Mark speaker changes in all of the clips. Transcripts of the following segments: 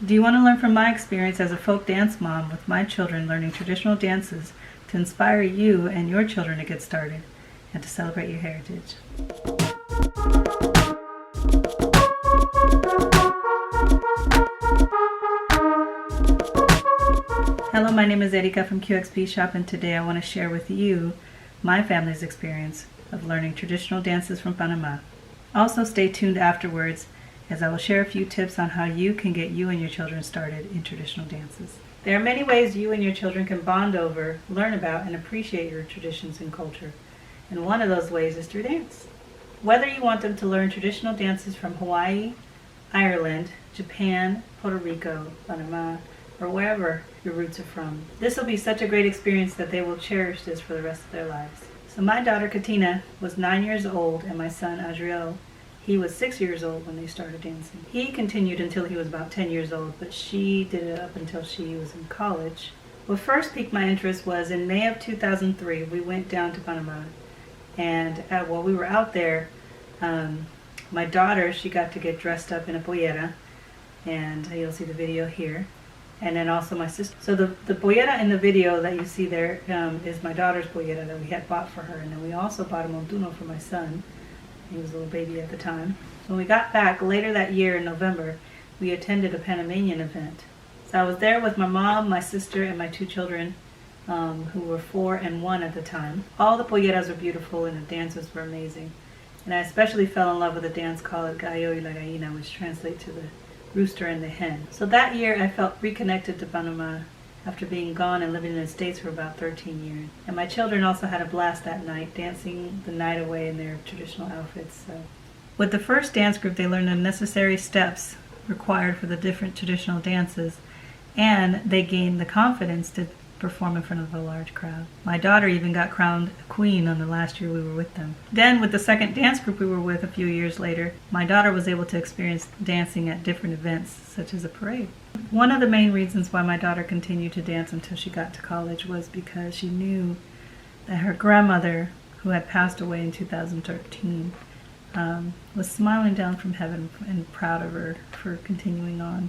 Speaker 1: Do you want to learn from my experience as a folk dance mom with my children learning traditional dances to inspire you and your children to get started and to celebrate your heritage? Hello, my name is Erika from QXP Shop, and today I want to share with you my family's experience of learning traditional dances from Panama. Also, stay tuned afterwards as I will share a few tips on how you can get you and your children started in traditional dances. There are many ways you and your children can bond over, learn about, and appreciate your traditions and culture. And one of those ways is through dance. Whether you want them to learn traditional dances from Hawaii, Ireland, Japan, Puerto Rico, Panama, or wherever your roots are from, this will be such a great experience that they will cherish this for the rest of their lives. So my daughter Katina was 9 years old, and my son Adriel, he was 6 years old when they started dancing. He continued until he was about 10 years old, but she did it up until she was in college. What first piqued my interest was in May of 2003, we went down to Panama, and while we were out there, my daughter, she got to get dressed up in a pollera, and you'll see the video here. And then also my sister. So the pollera in the video that you see there is my daughter's pollera that we had bought for her. And then we also bought a montuno for my son. He was a little baby at the time. When we got back later that year in November, we attended a Panamanian event. So I was there with my mom, my sister, and my 2 children, who were 4 and 1 at the time. All the polleras were beautiful and the dances were amazing. And I especially fell in love with a dance called El Gallo y la Gallina, which translates to the rooster and the hen. So that year I felt reconnected to Panama after being gone and living in the States for about 13 years. And my children also had a blast that night, dancing the night away in their traditional outfits. So with the first dance group, they learned the necessary steps required for the different traditional dances, and they gained the confidence to perform in front of a large crowd. My daughter even got crowned a queen on the last year we were with them. Then with the second dance group we were with a few years later, my daughter was able to experience dancing at different events, such as a parade. One of the main reasons why my daughter continued to dance until she got to college was because she knew that her grandmother, who had passed away in 2013, was smiling down from heaven and proud of her for continuing on.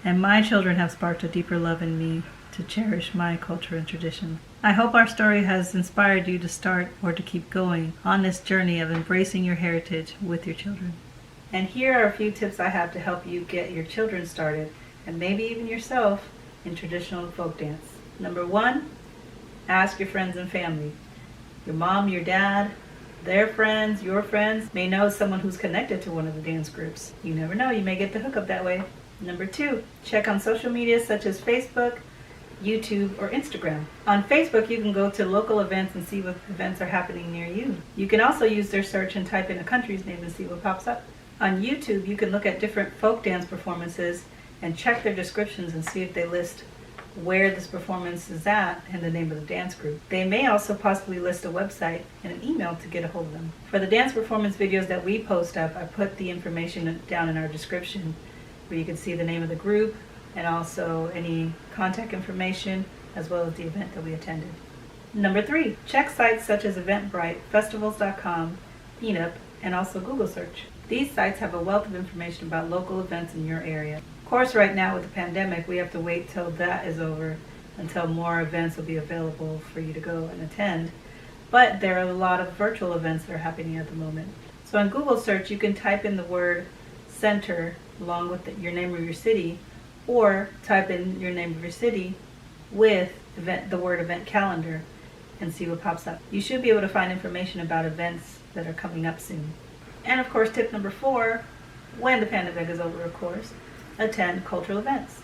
Speaker 1: And my children have sparked a deeper love in me to cherish my culture and tradition. I hope our story has inspired you to start or to keep going on this journey of embracing your heritage with your children. And here are a few tips I have to help you get your children started, and maybe even yourself, in traditional folk dance. Number 1, ask your friends and family. Your mom, your dad, their friends, your friends may know someone who's connected to one of the dance groups. You never know, you may get the hookup that way. Number 2, check on social media such as Facebook, YouTube, or Instagram. On Facebook, you can go to local events and see what events are happening near you. You can also use their search and type in a country's name and see what pops up. On YouTube, you can look at different folk dance performances and check their descriptions and see if they list where this performance is at and the name of the dance group. They may also possibly list a website and an email to get a hold of them. For the dance performance videos that we post up, I put the information down in our description where you can see the name of the group and also any contact information as well as the event that we attended. Number 3, check sites such as Eventbrite, festivals.com, Meetup, and also Google search. These sites have a wealth of information about local events in your area. Of course, right now with the pandemic, we have to wait till that is over until more events will be available for you to go and attend. But there are a lot of virtual events that are happening at the moment. So on Google search, you can type in the word center along with your name of your city, or type in your name of your city with the word event calendar and see what pops up. You should be able to find information about events that are coming up soon. And of course, tip number 4, when the pandemic is over, of course, attend cultural events.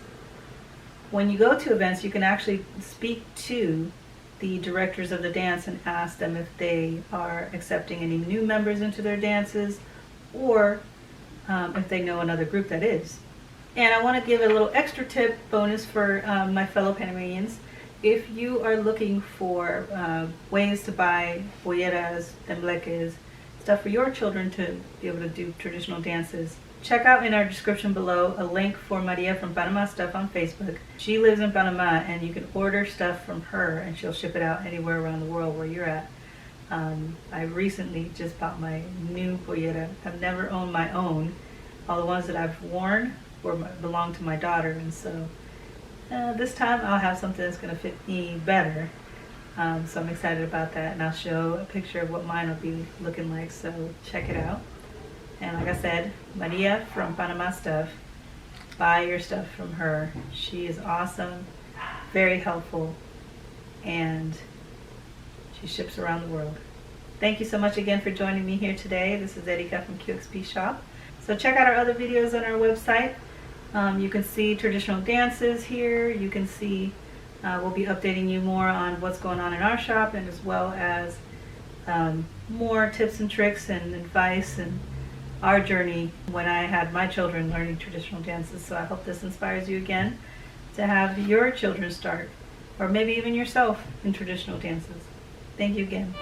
Speaker 1: When you go to events, you can actually speak to the directors of the dance and ask them if they are accepting any new members into their dances, or if they know another group that is. And I want to give a little extra tip bonus for my fellow Panamanians. If you are looking for ways to buy polleras, tembleques, stuff for your children to be able to do traditional dances, check out in our description below a link for Maria from Panama Stuffs on Facebook. She lives in Panama, and you can order stuff from her and she'll ship it out anywhere around the world where you're at. I recently just bought my new pollera. I've never owned my own. All the ones that I've worn belong to my daughter, and so this time I'll have something that's going to fit me better. So I'm excited about that, and I'll show a picture of what mine will be looking like, so check it out. And like I said, Maria from Panama Stuff, buy your stuff from her. She is awesome, very helpful, and she ships around the world. Thank you so much again for joining me here today. This is Erika from QXP Shop. So check out our other videos on our website. You can see traditional dances here. You can see we'll be updating you more on what's going on in our shop, and as well as more tips and tricks and advice and our journey when I had my children learning traditional dances. So I hope this inspires you again to have your children start, or maybe even yourself, in traditional dances. Thank you again.